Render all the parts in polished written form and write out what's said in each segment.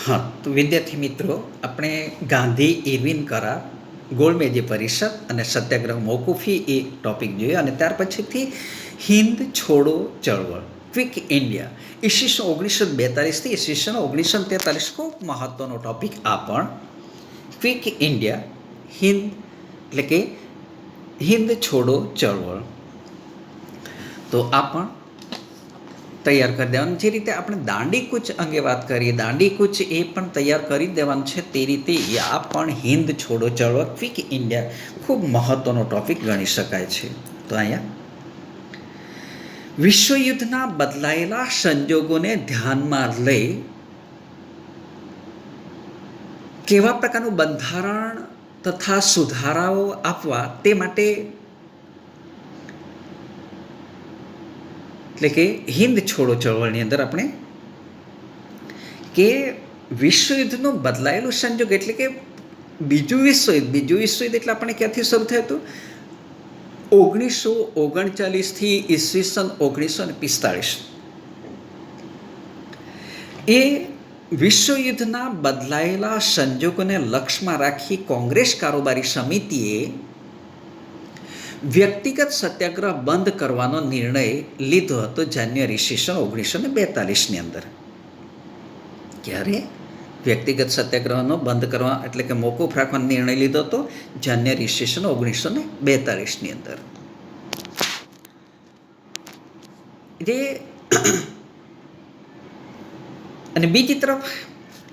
હા, તો વિદ્યાર્થી મિત્રો, આપણે ગાંધી ઇરવિન કરાર, ગોળમેજી પરિષદ અને સત્યાગ્રહ મોકૂફી એ ટોપિક જોઈએ અને ત્યાર પછીથી હિન્દ છોડો ચળવળ, ક્વિક ઇન્ડિયા, ઈસવીસન 1942થી ઈસવીસન 1943, ખૂબ મહત્વનો ટોપિક આ પણ. ક્વિક ઇન્ડિયા, હિન્દ એટલે કે હિન્દ છોડો ચળવળ, તો આ પણ તૈયાર કરી દેવાનું. જે રીતે આપણે દાંડી કૂચ અંગે વાત કરીએ, દાંડી કૂચ એ પણ તૈયાર કરી દેવાનું છે, તે રીતે આ પણ હિન્દ છોડો ચળવળ, ક્વિક ઇન્ડિયા ખૂબ મહત્વનો ટોપિક ગણી શકાય છે. તો અહીંયા વિશ્વયુદ્ધના બદલાયેલા સંજોગોને ધ્યાનમાં લઈ કેવા પ્રકારનું બંધારણ તથા સુધારાઓ આપવા તે માટે, એટલે કે હિન્દ છોડો ચળવળની અંદર આપણે કે વિશ્વયુદ્ધનું બદલાયેલું સંજોગ એટલે કે બીજું વિશ્વયુદ્ધ એટલે આપણે ક્યાંથી શરૂ થયું હતું? 1939થી ઈસવીસન 1945. એ વિશ્વયુદ્ધના બદલાયેલા સંજોગોને લક્ષ્યમાં રાખી કોંગ્રેસ કારોબારી સમિતિએ વ્યક્તિગત સત્યાગ્રહ બંધ કરવાનો નિર્ણય લીધો હતો જાન્યુઆરી ઈસવીસન 1942ની અંદર. ક્યારે વ્યક્તિગત સત્યાગ્રહનો બંધ કરવા એટલે કે મોકૂફ રાખવાનો નિર્ણય લીધો હતો? જાન્યુઆરી ઈસવીસન 1942ની અંદર. જે અને બીજી તરફ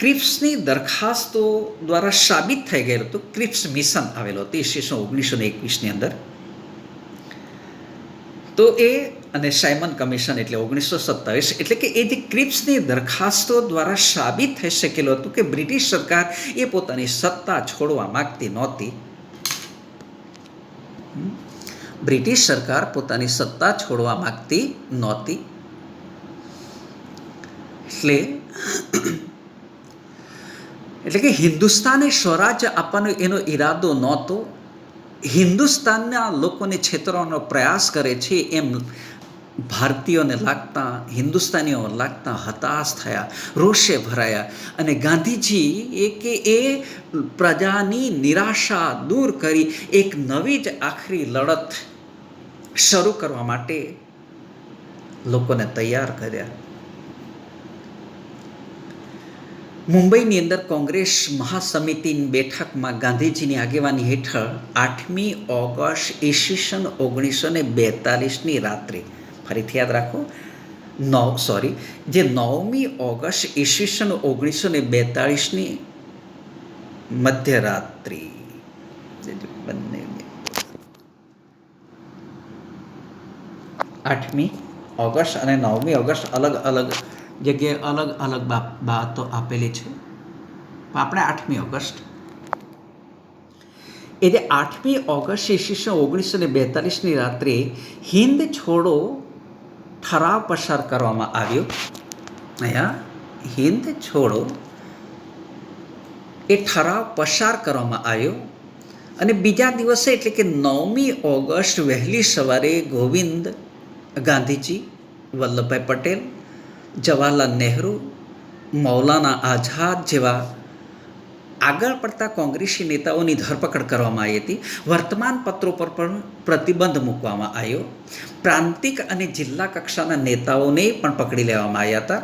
ક્રિપ્સની દરખાસ્તો દ્વારા સાબિત થઈ ગયેલું હતું. ક્રિપ્સ મિશન આવેલું હતું ઈસવીસન 1921ની અંદર. તો એ અને સાયમન કમિશન એટલે 1927, એટલે કે એ જે ક્રિપ્સની દરખાસ્તો દ્વારા સાબિત થઈ શકેલું હતું કે બ્રિટિશ સરકાર એ પોતાની સત્તા છોડવા માંગતી નહોતી. બ્રિટિશ સરકાર પોતાની સત્તા છોડવા માંગતી નહોતી. એટલે કે હિન્દુસ્તાને સ્વરાજ્ય આપવાનો એનો ઈરાદો નહોતો. હિન્દુસ્તાનના લોકોને છેતરવાનો પ્રયાસ કરે છે એમ ભારતીયોને લાગતા, હિન્દુસ્તાનીઓ લાગતા હતાશ થયા, રોષે ભરાયા અને ગાંધીજી એ પ્રજાની નિરાશા દૂર કરી એક નવી જ આખરી લડત શરૂ કરવા માટે લોકોને તૈયાર કર્યા. મુંબઈની અંદર કોંગ્રેસ મહાસમિતિની બેઠકમાં ગાંધીજીની આગેવાની હેઠળ 8મી ઓગસ્ટ ઈસવીસન 1942ની રાત્રે, ફરીથી યાદ રાખો, જે 9મી ઓગસ્ટ ઈસવીસન 1942ની મધ્યરાત્રિ, 8મી ઓગસ્ટ અને 9મી ઓગસ્ટ અલગ અલગ જગ્યાએ અલગ અલગ બાબતો આપેલી છે. આપણે 8મી ઓગસ્ટ, એ જે 8મી ઓગસ્ટ ઈસવીસન 1942ની રાત્રે હિન્દ છોડો ઠરાવ પસાર કરવામાં આવ્યો. અહીંયા હિન્દ છોડો એ ઠરાવ પસાર કરવામાં આવ્યો અને બીજા દિવસે એટલે કે 9મી ઓગસ્ટ વહેલી સવારે ગોવિંદ ગાંધીજી, વલ્લભભાઈ પટેલ, જવાહરલાલ નહેરુ, મૌલાના આઝાદ જેવા આગળ પડતા કોંગ્રેસી નેતાઓની ધરપકડ કરવામાં આવી હતી. વર્તમાન પત્રો પર પણ પ્રતિબંધ મૂકવામાં આવ્યો. પ્રાંતિક અને જિલ્લા કક્ષાના નેતાઓને પણ પકડી લેવામાં આવ્યા હતા.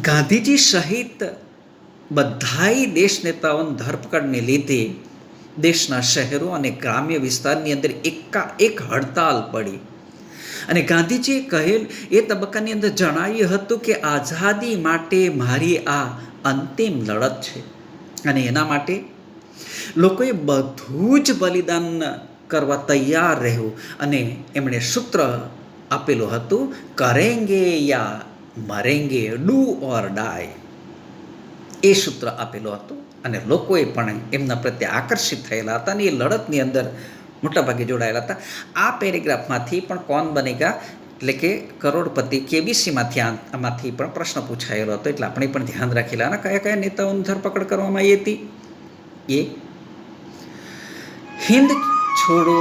ગાંધીજી સહિત બધાય દેશ નેતાઓની ધરપકડને લીધે દેશના શહેરો અને ગ્રામ્ય વિસ્તારની અંદર એકાએક હડતાલ પડી અને ગાંધીજીએ કહેલ એ તબક્કાની અંદર જણાવ્યું હતું કે આઝાદી માટે મારી આ અંતિમ લડત છે અને એના માટે લોકોએ બધું જ બલિદાન કરવા તૈયાર રહેવું. અને એમણે સૂત્ર આપેલું હતું, કરેંગે યા મરેંગે, ડુ ઓર ડાય. એ સૂત્ર આપેલું હતું અને લોકોએ પણ એમના પ્રત્યે આકર્ષિત થયેલા હતા અને એ લડતની અંદર મોટાભાગે જોડાયેલા હતા. આ પેરેગ્રાફમાંથી પણ કોણ બનેગા એટલે કે કરોડપતિ આમાંથી પણ પ્રશ્ન પૂછાયેલો હતો, એટલે આપણે પણ ધ્યાન રાખેલા. અને કયા કયા નેતાઓની ધરપકડ કરવામાં આવી હતી? એ હિન્દ છોડો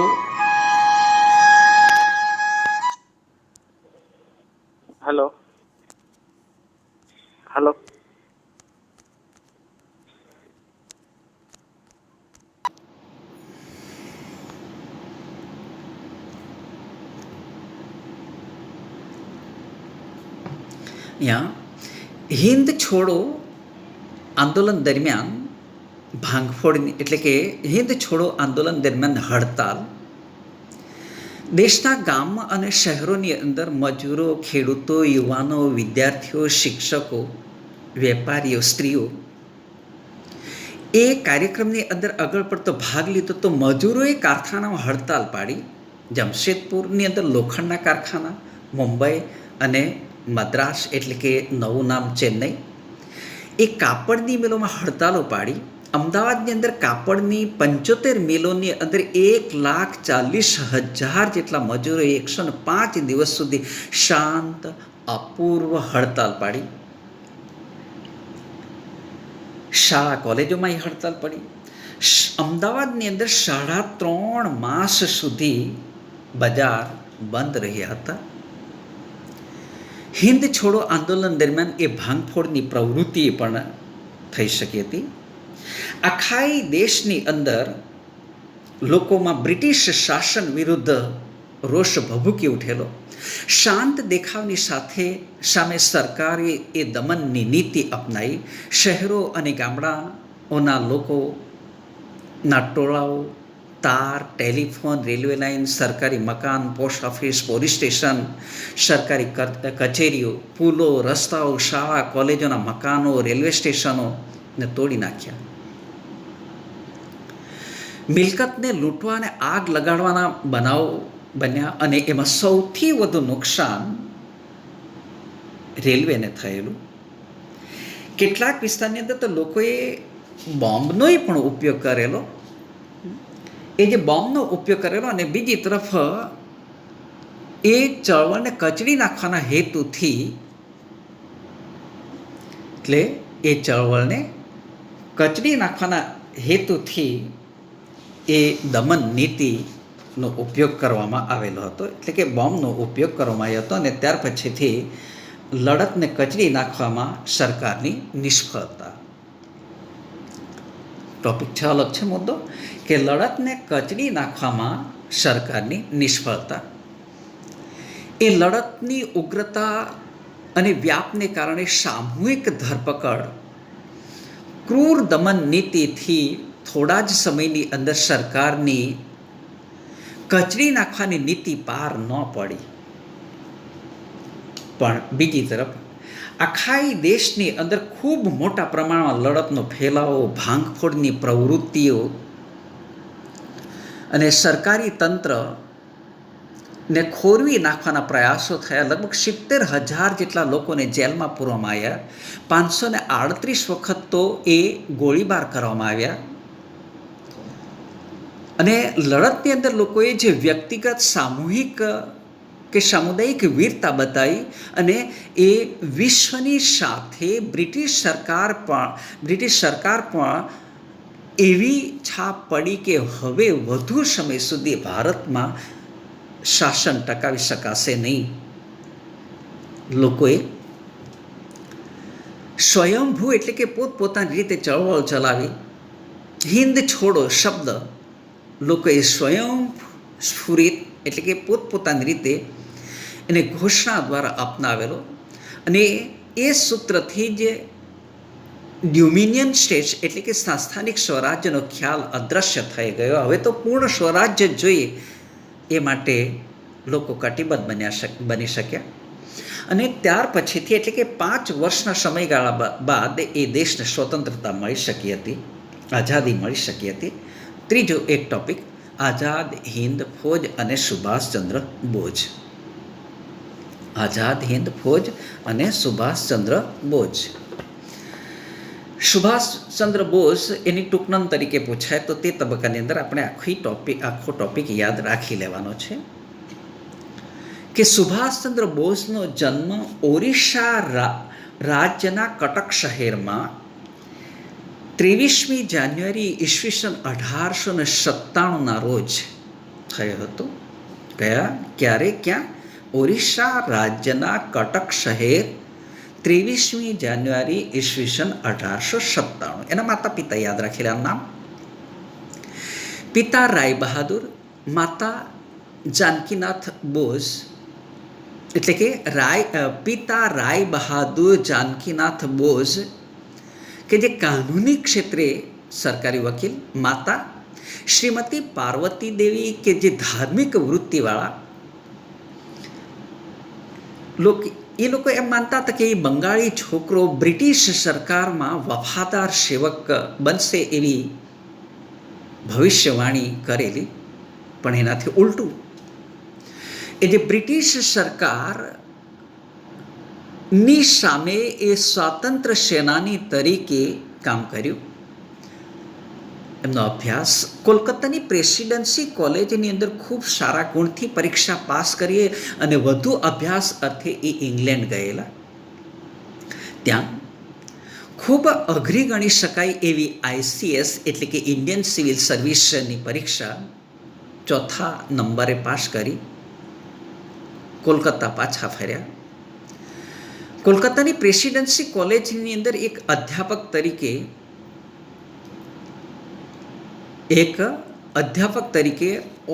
હલો હલો यहाँ હિન્દ છોડો આંદોલન દરમિયાન ભાંગફોડની એટલે કે હિન્દ છોડો આંદોલન દરમિયાન હડતાલ દેશના ગામ અને શહેરોની અંદર મજૂરો, ખેડૂતો, યુવાનો, વિદ્યાર્થીઓ, શિક્ષકો, વેપારીઓ, સ્ત્રીઓ એ કાર્યક્રમની અંદર આગળ પડતો ભાગ લીધો. તો મજૂરોએ કારખાનામાં હડતાલ પાડી. જમશેદપુરની અંદર લોખંડના કારખાના, મુંબઈ અને મદ્રાસ એટલે કે નવું નામ ચેન્નઈ, એ કાપડની મિલોમાં હડતાલો પાડી. અમદાવાદની અંદર કાપડની 75 મિલોની અંદર 1,40,000 જેટલા મજૂરોએ 105 દિવસ સુધી શાંત અપૂર્વ હડતાલ પાડી. શાળા કોલેજોમાં એ હડતાલ પડી. અમદાવાદની અંદર 3.5 માસ સુધી બજાર બંધ રહ્યા હતા. હિન્દ છોડો આંદોલન દરમિયાન એ ભાંગફોડની પ્રવૃત્તિ પણ થઈ શકી હતી. આખા દેશની અંદર લોકોમાં બ્રિટિશ શાસન વિરુદ્ધ રોષ ભભૂકી ઉઠેલો. શાંત દેખાવની સામે સરકારે એ દમનની નીતિ અપનાવી. શહેરો અને ગામડાઓના લોકોના ટોળાઓ તાર, ટેલિફોન, રેલવે લાઇન, સરકારી મકાન, પોસ્ટ ઓફિસ, પોલીસ સ્ટેશન, સરકારી કચેરીઓ, પુલો, રસ્તાઓ, શાળા કોલેજોના મકાનો, રેલવે સ્ટેશનોને તોડી નાખ્યા. મિલકતને લૂંટવા અને આગ લગાડવાના બનાવો બન્યા અને એમાં સૌથી વધુ નુકસાન રેલવેને થયેલું. કેટલાક વિસ્તારની અંદર તો લોકોએ બોમ્બનોય પણ ઉપયોગ કરેલો. એ જે બોમ્બનો ઉપયોગ કરેલો અને બીજી તરફ એ ચળવળને કચડી નાખવાના હેતુથી, એટલે એ ચળવળને કચડી નાખવાના હેતુથી એ દમન નીતિનો ઉપયોગ કરવામાં આવેલો હતો. એટલે કે બોમ્બનો ઉપયોગ કરવામાં આવ્યો હતો અને ત્યાર પછીથી લડતને કચડી નાખવામાં સરકારની નિષ્ફળતા. ટોપિક 6 અલગ છે મુદ્દો કે લડતને કચડી નાખવામાં સરકારની નિષ્ફળતા. એ લડતની ઉગ્રતા અને વ્યાપને કારણે સામૂહિક ધરપકડ, ક્રૂર દમન નીતિથી થોડા જ સમયની અંદર સરકારની કચડી નાખવાની નીતિ પાર ન પડી. પણ બીજી તરફ આખા દેશની અંદર ખૂબ મોટા પ્રમાણમાં લડતનો ફેલાવો, ભાંગફોડની પ્રવૃત્તિઓ અને સરકારી તંત્રને ખોરવી નાખવાના પ્રયાસો થયા. લગભગ 70,000 જેટલા લોકોને જેલમાં પૂરવામાં આવ્યા. 538 વખત તો એ ગોળીબાર કરવામાં આવ્યા. અને લડતની અંદર લોકોએ જે વ્યક્તિગત, સામૂહિક કે સામુદાયિક વીરતા બતાવી અને એ વિશ્વની સાથે બ્રિટિશ સરકાર પણ એવી છાપ પડી કે હવે વધુ સમય સુધી ભારતમાં શાસન ટકાવી શકાશે નહીં. લોકોએ સ્વયંભૂ એટલે કે પોતપોતાની રીતે ચળવળ ચલાવી. હિન્દ છોડો શબ્દ લોકોએ સ્વયંસ્ફુરિત એટલે કે પોતપોતાની રીતે એને ઘોષણા દ્વારા અપનાવેલો. અને એ સૂત્રથી જ ડોમિનિયન સ્ટેટ્સ એટલે કે સંસ્થાનિક સ્વરાજ્યનો ખ્યાલ અદૃશ્ય થઈ ગયો. હવે તો પૂર્ણ સ્વરાજ્ય જોઈએ એ માટે લોકો કટિબદ્ધ બની શક્યા. અને ત્યાર પછીથી એટલે કે 5 વર્ષના સમયગાળા બાદ એ દેશને સ્વતંત્રતા મળી શકી હતી, આઝાદી મળી શકી હતી. ત્રીજો એક ટોપિક, આઝાદ હિન્દ ફૌજ અને સુભાષચંદ્ર બોઝ. આઝાદ હિન્દ ફૌજ અને સુભાષચંદ્ર બોઝ. સુભાષચંદ્ર બોઝ એની ટૂંકનામ તરીકે પૂછાય તો તે તબક્કાની અંદર આપણે આખો ટોપિક યાદ રાખી લેવાનો છે કે સુભાષચંદ્ર બોઝનો જન્મ ઓરિસ્સા રાજ્યના કટક શહેરમાં 23મી જાન્યુઆરી ઈસવીસન 1897ના રોજ થયો હતો. ક્યાં? ઓરિસ્સા રાજ્યના કટક શહેર, 23મી જાન્યુઆરી ઈસવીસન 1897. એના માતા પિતા યાદ રાખેલા નામ: પિતા રાય બહાદુર, માતા જાનકીનાથ બોઝ. એટલે કે પિતા રાય બહાદુર જાનકીનાથ બોઝ, કે જે કાનૂની ક્ષેત્રે સરકારી વકીલ, માતા શ્રીમતી પાર્વતી દેવી કે જે ધાર્મિક વૃત્તિવાળા એ લોકો એમ માનતા હતા કે એ બંગાળી છોકરો બ્રિટિશ સરકારમાં વફાદાર સેવક બનશે એવી ભવિષ્યવાણી કરેલી, પણ એનાથી ઉલટું એ જે બ્રિટિશ સરકારની સામે એ સ્વાતંત્ર્ય સેનાની તરીકે કામ કર્યું. એમનો અભ્યાસ કોલકાતાની પ્રેસિડેન્સી કોલેજની અંદર ખૂબ સારા ગુણથી પરીક્ષા પાસ કરી અને વધુ અભ્યાસ અર્થે એ ઇંગ્લેન્ડ ગયેલા. ત્યાં ખૂબ અઘરી ગણી શકાય એવી ICS એટલે કે ઇન્ડિયન સિવિલ સર્વિસની પરીક્ષા ચોથા નંબરે પાસ કરી કોલકાતા પાછા ફર્યા. કોલકાતાની પ્રેસિડેન્સી કોલેજની અંદર એક અધ્યાપક તરીકે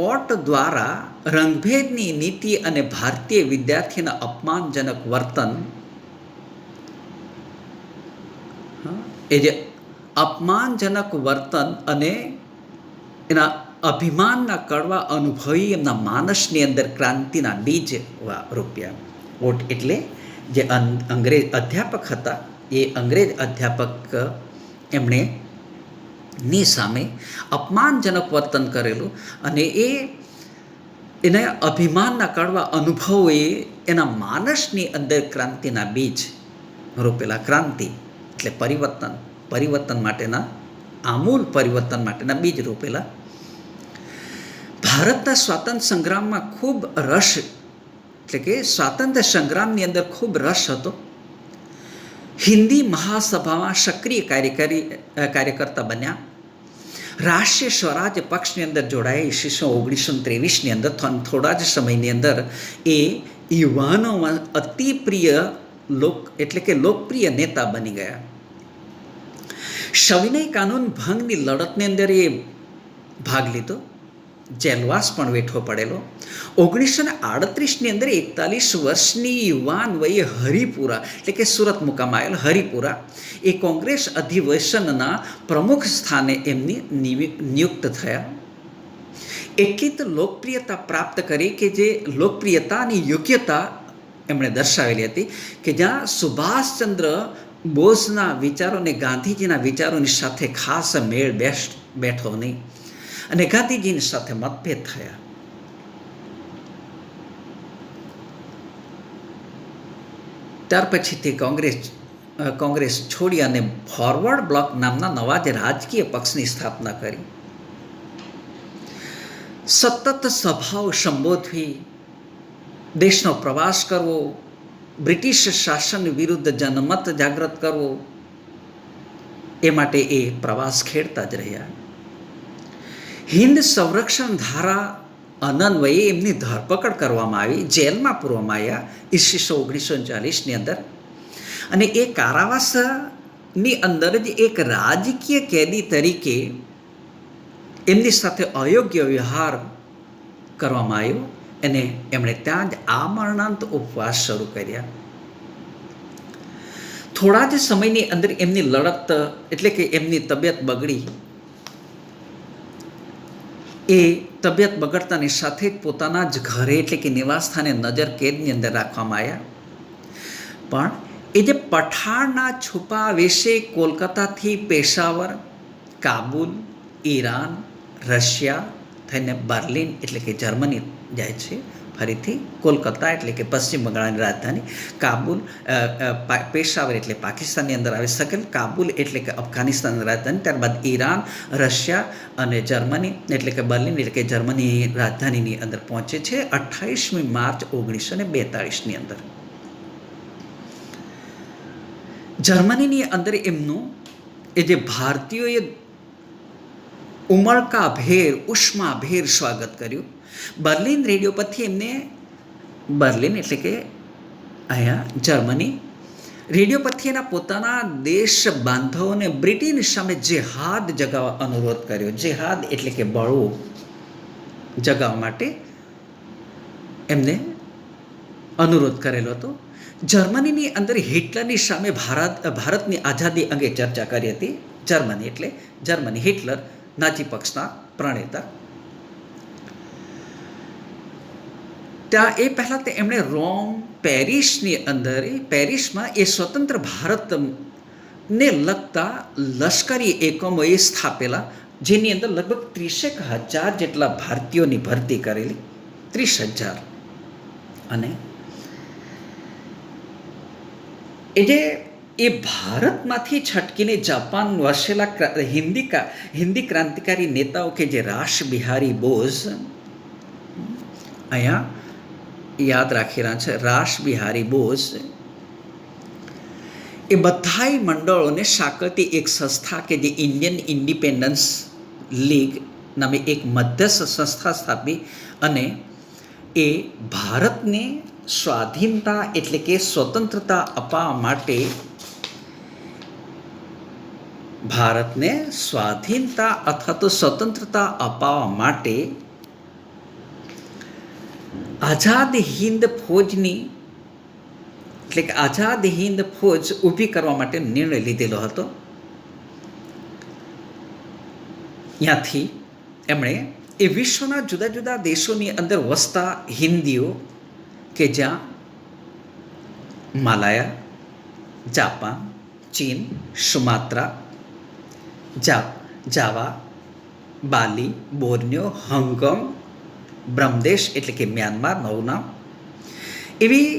ઓટ દ્વારા રંગભેદની નીતિ અને ભારતીય વિદ્યાર્થીના અપમાનજનક વર્તન, એ જે અપમાનજનક વર્તન અને એના અભિમાનના કડવા અનુભવી એમના માનસની અંદર ક્રાંતિના બીજ રોપ્યા. ઓટ એટલે જે અંગ્રેજ અધ્યાપક હતા, એ અંગ્રેજ અધ્યાપક એમણે ની સામે અપમાનજનક વર્તન કરેલું અને એના અભિમાનના કડવા અનુભવોએ એના માનસની અંદર ક્રાંતિના બીજ રોપેલા. ક્રાંતિ એટલે પરિવર્તન માટેના, આમૂલ પરિવર્તન માટેના બીજ રોપેલા. ભારતના સ્વાતંત્ર્ય સંગ્રામમાં ખૂબ રસ, એટલે કે સ્વાતંત્ર્ય સંગ્રામની અંદર ખૂબ રસ હતો. હિન્દી મહાસભામાં સક્રિય કાર્યકર્તા બન્યા. રાષ્ટ્રીય સ્વરાજ્ય પક્ષની અંદર જોડાયા. ઈસવીસન 1923ની અંદર થોડા જ સમયની અંદર એ યુવાનોમાં અતિ પ્રિય એટલે કે લોકપ્રિય નેતા બની ગયા. સવિનય કાનૂન ભંગની લડતની અંદર એ ભાગ લીધો. જેલવાસ પણ વેઠવો પડેલો. 1938ની અંદર 41 વર્ષની યુવાન વયે હરિપુરા એટલે કે સુરત મુકામ આવેલ હરિપુરા એ કોંગ્રેસ અધિવેશનના પ્રમુખ સ્થાને એમની નિયુક્ત થયા. એટલી તો લોકપ્રિયતા પ્રાપ્ત કરી કે જે લોકપ્રિયતાની યોગ્યતા એમણે દર્શાવેલી હતી કે જ્યાં સુભાષચંદ્ર બોઝના વિચારોને ગાંધીજીના વિચારોની સાથે ખાસ મેળ બેઠો નહીં અને ગાંધીજીની સાથે મતભેદ થયા. ત્યાર પછીથી કોંગ્રેસ છોડી અને ફોરવર્ડ બ્લોક નામના નવા જ રાજકીય પક્ષની સ્થાપના કરી. સતત સભાઓ સંબોધવી, દેશનો પ્રવાસ કરવો, બ્રિટિશ શાસન વિરુદ્ધ જનમત જાગૃત કરવો, એ માટે એ પ્રવાસ ખેડતા જ રહ્યા. હિન્દ સંરક્ષણ ધારા અનન્વયે એમની ધરપકડ કરવામાં આવી, જેલમાં પૂરવામાં આવ્યા ઈસવીસન 1940ની અંદર. અને એ કારાવાસની અંદર જ એક રાજકીય કેદી તરીકે એમની સાથે અયોગ્ય વ્યવહાર કરવામાં આવ્યો અને એમણે ત્યાં જ આમરણાંત ઉપવાસ શરૂ કર્યા. થોડા જ સમયની અંદર એમની લડત એટલે કે એમની તબિયત બગડી. એ તબિયત બગડતાની સાથે જ પોતાના જ ઘરે એટલે કે નિવાસસ્થાને નજર કેદની અંદર રાખવામાં આવ્યા. પણ એ જે પઠાણના છુપા વેશે કોલકાતાથી પેશાવર, કાબુલ, ઈરાન, રશિયા થઈને બર્લિન એટલે કે જર્મની જાય છે. ફરીથી કોલકાતા એટલે કે પશ્ચિમ બંગાળની રાજધાની, કાબુલ, પેશાવર એટલે પાકિસ્તાનની અંદર આવી શકેલ, કાબુલ એટલે કે અફઘાનિસ્તાનની રાજધાની, ત્યારબાદ ઈરાન, રશિયા અને જર્મની એટલે કે બર્લિન એટલે કે જર્મની રાજધાનીની અંદર પહોંચે છે 28મી માર્ચ 1942ની અંદર. જર્મનીની અંદર એમનું એ જે ભારતીયોએ ઉમળકાભેર ઉષ્માભેર સ્વાગત કર્યું. બર્લિન રેડિયો પરથી એમને, બર્લિન એટલે કે અહીંયા જર્મની, રેડિયો પરથી એના પોતાના દેશ બાંધવોને બ્રિટિશ સામે જેહાદ જગાવવા અનુરોધ કર્યો. જેહાદ એટલે કે બળવો જગાવવા માટે એમને અનુરોધ કરેલો હતો. જર્મનીની અંદર હિટલરની સામે ભારતની આઝાદી અંગે ચર્ચા કરી હતી. જર્મની હિટલર નાઝી પક્ષના પ્રણેતા. ત્યાં એ પહેલાં એમણે રોમ, પેરિસમાં એ સ્વતંત્ર ભારતને લગતા લશ્કરી એકમોએ સ્થાપેલા, જેની અંદર લગભગ 30,000 જેટલા ભારતીયોની ભરતી કરેલી. 30,000. અને એ ભારતમાંથી છટકીને જાપાન વસેલા હિન્દી ક્રાંતિકારી નેતાઓ કે જે રાસ બિહારી બોઝ, અહીંયા યાદ રાખી રહ્યા છે, રાસ બિહારી બોઝ, એ બધાય મંડળોને સાંકળતી એક સંસ્થા કે જે ઇન્ડિયન ઇન્ડિપેન્ડન્સ લીગ નામે એક મધ્યસ્થ સંસ્થા સ્થાપી અને એ ભારતને સ્વાધીનતા એટલે કે સ્વતંત્રતા અપાવવા માટે, ભારતને સ્વાધીનતા અથવા તો સ્વતંત્રતા અપાવવા માટે આઝાદ હિન્દ ફૌજની એટલે કે આઝાદ હિન્દ ફૌજ ઊભી કરવા માટે નિર્ણય લીધેલો હતો. ત્યાંથી એમણે એ વિશ્વના જુદા જુદા દેશોની અંદર વસતા હિન્દીઓ કે જ્યાં માલાયા, જાપાન, ચીન, સુમાત્રા, જાવા, બાલી, બોર્નિયો, હોંગકોંગ, બ્રહ્મદેશ એટલે કે મ્યાનમાર, નવનામ, એવી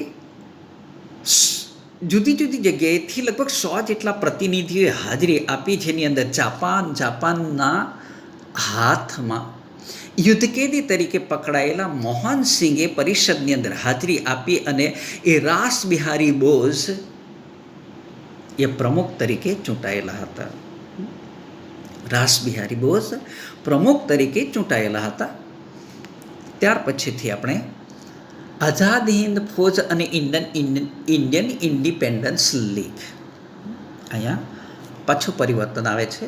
જુદી જુદી જગ્યાએથી લગભગ 100 જેટલા પ્રતિનિધિઓએ હાજરી આપી, જેની અંદર જાપાનના હાથમાં યુદ્ધકેદી તરીકે પકડાયેલા મોહન સિંઘે પરિષદની અંદર હાજરી આપી અને એ રાસ બિહારી બોઝ એ પ્રમુખ તરીકે ચૂંટાયેલા હતા. રાસ બિહારી બોઝ પ્રમુખ તરીકે ચૂંટાયેલા હતા. ત્યાર પછીથી આપણે આઝાદ હિન્દ ફૌજ અને ઇન્ડિયન ઇન્ડિપેન્ડન્સ લીગ, અહીંયા પાછું પરિવર્તન આવે છે.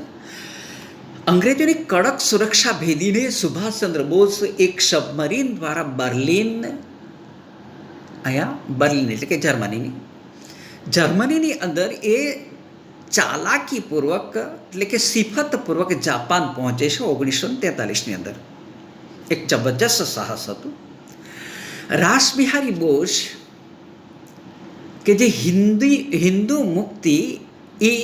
અંગ્રેજોની કડક સુરક્ષા ભેદીને સુભાષચંદ્ર બોઝ એક સબમરીન દ્વારા બર્લિન એટલે કે જર્મનીની અંદર એ ચાલાકીપૂર્વક એટલે કે સિફતપૂર્વક જાપાન પહોંચે છે 1943ની અંદર. એક જબરજસ્ત સાહસ હતું. રાસ બિહારી બોઝ કે જે હિન્દુ મુક્તિ એ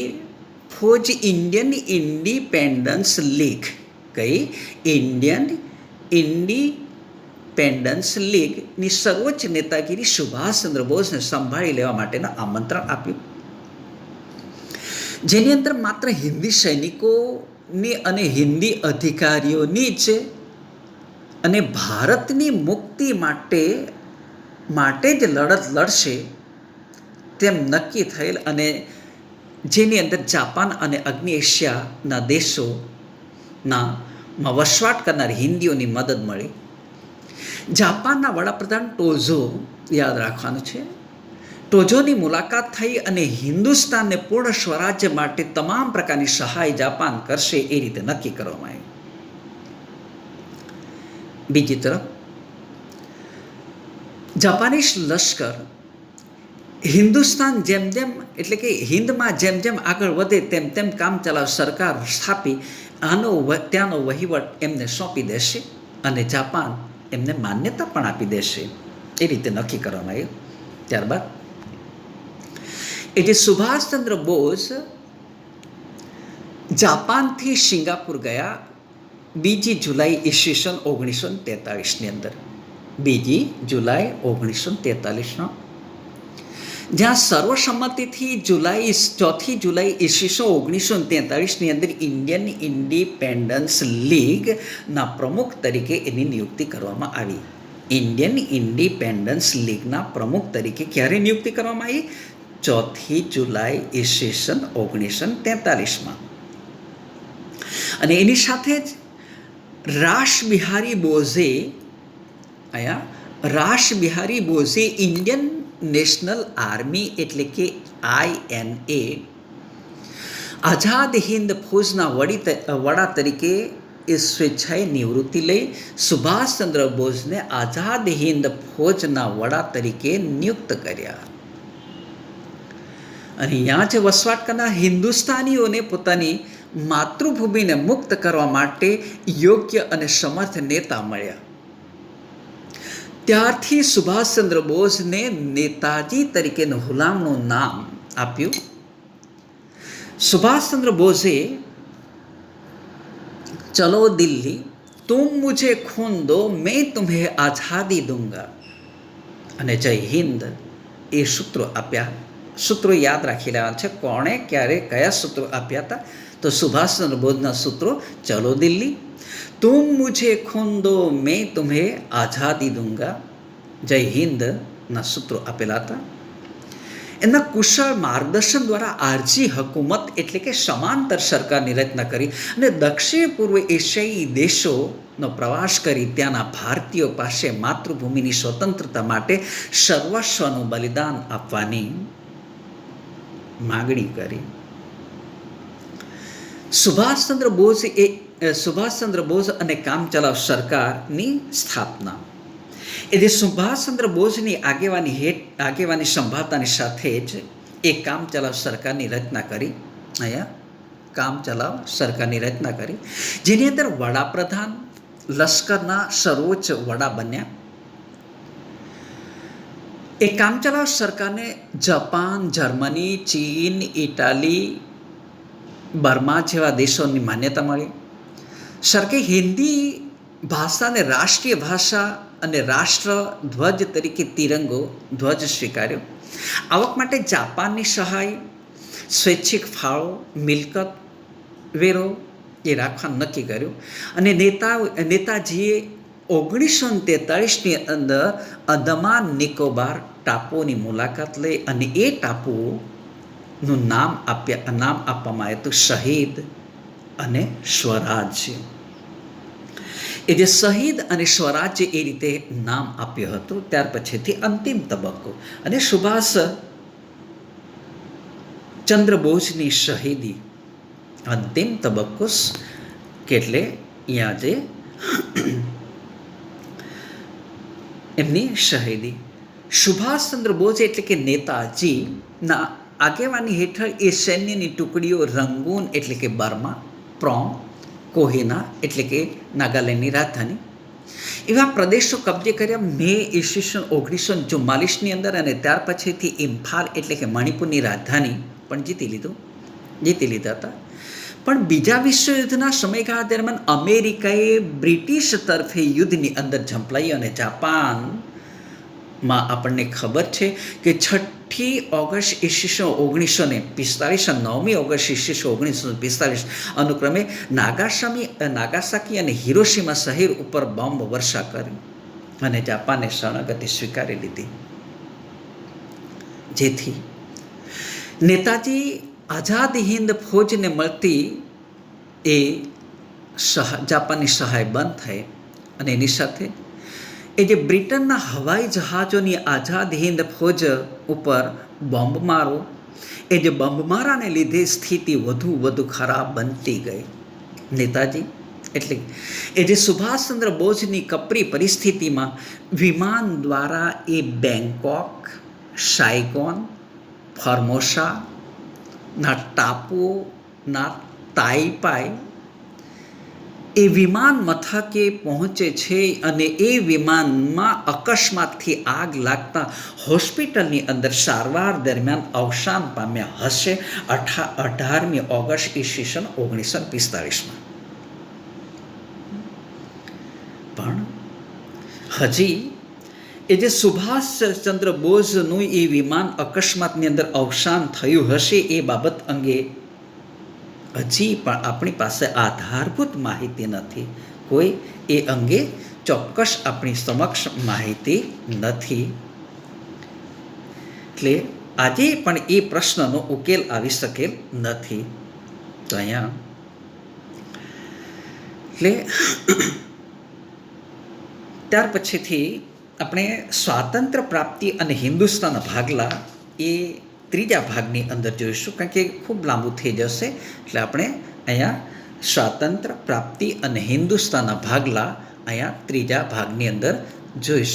ફૌજ ઇન્ડિયન ઇન્ડિપેન્ડન્સ લીગ, કઈ ઇન્ડિયન ઇન્ડિપેન્ડન્સ લીગની સર્વોચ્ચ નેતાગીરી સુભાષચંદ્ર બોઝને સંભાળી લેવા માટેનું આમંત્રણ આપ્યું, જેની અંદર માત્ર હિન્દી સૈનિકોની અને હિન્દી અધિકારીઓની જ અને ભારતની મુક્તિ માટે જ લડત લડશે તેમ નક્કી થયેલ, અને જેની અંદર જાપાન અને અગ્નિ એશિયાના દેશોના વસવાટ કરનાર હિન્દીઓની મદદ મળી. જાપાનના વડાપ્રધાન ટોઝો, યાદ રાખવાનું છે, ટોઝોની મુલાકાત થઈ અને હિન્દુસ્તાનને પૂર્ણ સ્વરાજ્ય માટે તમામ પ્રકારની સહાય જાપાન કરશે એ રીતે નક્કી કરવામાં આવ્યું. બીજી તરફ જાપાનીઝ લશ્કર હિન્દુસ્તાન એટલે કે હિન્દમાં જેમ જેમ આગળ વધે તેમ તેમ કામ ચલાવ સરકાર સ્થાપી ત્યાંનો વહીવટ એમને સોંપી દેશે અને જાપાન એમને માન્યતા પણ આપી દેશે એ રીતે નક્કી કરવામાં આવ્યું. ત્યારબાદ એટલે સુભાષચંદ્ર બોઝ જાપાનથી સિંગાપુર ગયા 2 જુલાઈ ઈસવીસન 1943ની અંદર. 2 જુલાઈ 1943 જ્યાં સર્વસંમતિથી 4 જુલાઈ ઈસવીસન 1943ની અંદર ઇન્ડિયન ઇન્ડિપેન્ડન્સ લીગના પ્રમુખ તરીકે એની નિયુક્તિ કરવામાં આવી. ઇન્ડિયન ઇન્ડિપેન્ડન્સ લીગના પ્રમુખ તરીકે ક્યારે નિયુક્તિ કરવામાં આવી? 4 જુલાઈ ઈસવીસન 1943માં. અને એની સાથે જ રાસ બિહારી બોઝે ઇન્ડિયન નેશનલ આર્મી એટલે કે INA આઝાદ હિન્દ ફૌજના વડા તરીકે એ સ્વેચ્છાએ નિવૃત્તિ લઈ સુભાષચંદ્ર બોઝને આઝાદ હિંદ ફૌજના વડા તરીકે નિયુક્ત કર્યા. અને અહીંયા જ વસવાટ કરનાર હિન્દુસ્તાનીઓને પોતાની માતૃભૂમિને મુક્ત કરવા માટે યોગ્ય અને સમર્થ નેતા મળ્યા. ત્યારથી સુભાષચંદ્ર બોઝને નેતાજી તરીકેનું હુલામણું નામ આપ્યું. સુભાષચંદ્ર બોઝે ચલો દિલ્હી, તુમ મુझे खून दो, मैं तुम्हें आज़ादी दूंगा અને જય હિન્દ એ સૂત્રો આપ્યા. સૂત્રો યાદ રાખી લેવા છે. કોણે ક્યારે કયા સૂત્રો આપ્યા હતા? તો સુભાષચંદ્ર બોઝના સૂત્રો ચલો દિલ્હી, તુમ મુझे खून दो, मैं तुम्हें आज़ादी दूंगा, જય હિન્દના સૂત્રો આપેલા હતા. એમના કુશળ માર્ગદર્શન દ્વારા આરજી હકુમત એટલે કે સમાંતર સરકારની રચના કરી અને દક્ષિણ પૂર્વ એશિયાઈ દેશોનો પ્રવાસ કરી ત્યાંના ભારતીયો પાસે માતૃભૂમિની સ્વતંત્રતા માટે સર્વસ્વનું બલિદાન આપવાની માગણી કરી. સુભાષચંદ્ર બોઝ અને કામચલાઉ સરકારની સ્થાપના. એ જે સુભાષચંદ્ર બોઝની આગેવાની સંભાળતાની સાથે જ એ કામચલાઉ સરકારની રચના કરી. અહીંયા કામચલાઉ સરકારની રચના કરી, જેની અંદર વડાપ્રધાન લશ્કરના સર્વોચ્ચ વડા બન્યા. એ કામચલાઉ સરકારને જાપાન, જર્મની, ચીન, ઇટાલી, બર્મા જેવા દેશોની માન્યતા મળી. સરકારે હિન્દી ભાષાને રાષ્ટ્રીય ભાષા અને રાષ્ટ્ર ધ્વજ તરીકે તિરંગો ધ્વજ સ્વીકાર્યો. આવક માટે જાપાનની સહાય, સ્વૈચ્છિક ફાળો, મિલકત વેરો એ રાખવાનું નક્કી કર્યું. અને નેતાજીએ 1943ની અંદર અંદમાન નિકોબાર ટાપુઓની મુલાકાત લઈ અને એ ટાપુઓનું નામ આપવામાં આવ્યું હતું શહીદ અને સ્વરાજ્ય. એ જે શહીદ અને સ્વરાજ્ય એ રીતે નામ આપ્યું હતું. ત્યાર પછીથી અંતિમ તબક્કો અને સુભાષ ચંદ્ર બોઝની શહીદી અંતિમ તબક્કો એટલે અહીંયા જે એમની શહીદી. સુભાષચંદ્ર બોઝ એટલે કે નેતાજીના આગેવાની હેઠળ એ સૈન્યની ટુકડીઓ રંગૂન એટલે કે બર્મા, પ્રોમ, કોહિના એટલે કે નાગાલેન્ડની રાજધાની એવા પ્રદેશો કબજે કર્યા. મે 1944ની અંદર અને ત્યાર પછીથી ઇમ્ફાલ એટલે કે મણિપુરની રાજધાની પણ જીતી લીધા હતા. પણ બીજા વિશ્વયુદ્ધના સમયગાળા દરમિયાન અમેરિકાએ બ્રિટિશ તરફે યુદ્ધની અંદર ઝંપલાઈ અને જાપાનમાં આપણને ખબર છે કે 6મી ઓગસ્ટ 1945 અને 9મી ઓગસ્ટ 1945 અનુક્રમે નાગાસાકી અને હિરોશીમા શહેર ઉપર બોમ્બ વર્ષા કરી અને જાપાને શરણાગતિ સ્વીકારી લીધી. જેથી નેતાજી આઝાદ હિંદ ફૌજને મળતી એ જાપાનની સહાય બંધ થઈ અને એની સાથે એ જે બ્રિટનના હવાઈ જહાજોની આઝાદ હિંદ ફૌજ ઉપર બોમ્બમારો, એ જે બોમ્બમારાને લીધે સ્થિતિ વધુ ખરાબ બનતી ગઈ. નેતાજી એટલે એ જે સુભાષચંદ્ર બોઝની કપરી પરિસ્થિતિમાં વિમાન દ્વારા એ બેંકોક, સાયગોન, ફોર્મોસાના ટાપુઓના તાઇપાઈ એ વિમાન મથકે પહોંચે છે અને એ વિમાનમાં અકસ્માતથી આગ લાગતા હોસ્પિટલની અંદર સારવાર દરમિયાન અવસાન પામ્યા હશે 18મી ઓગસ્ટ 1945માં. પણ હજી એ જે સુભાષચંદ્ર બોઝનું એ વિમાન અકસ્માતની અંદર અવસાન થયું હશે એ બાબત અંગે હજી પણ આપણી પાસે આધારભૂત માહિતી નથી. કોઈ એ અંગે ચોક્કસ આપણી સમક્ષ માહિતી નથી. એટલે આજે પણ એ પ્રશ્નનો ઉકેલ આવી શકેલ નથી. તો અહીંયા એટલે ત્યાર પછીથી આપણે સ્વાતંત્ર્ય પ્રાપ્તિ અને હિન્દુસ્તાનના ભાગલા એ ત્રીજા ભાગની અંદર જોઈશું, કારણ કે ખૂબ લાંબુ થઈ જશે. એટલે આપણે અહીંયા સ્વાતંત્ર્ય પ્રાપ્તિ અને હિન્દુસ્તાનના ભાગલા અહીંયા ત્રીજા ભાગની અંદર જોઈશું.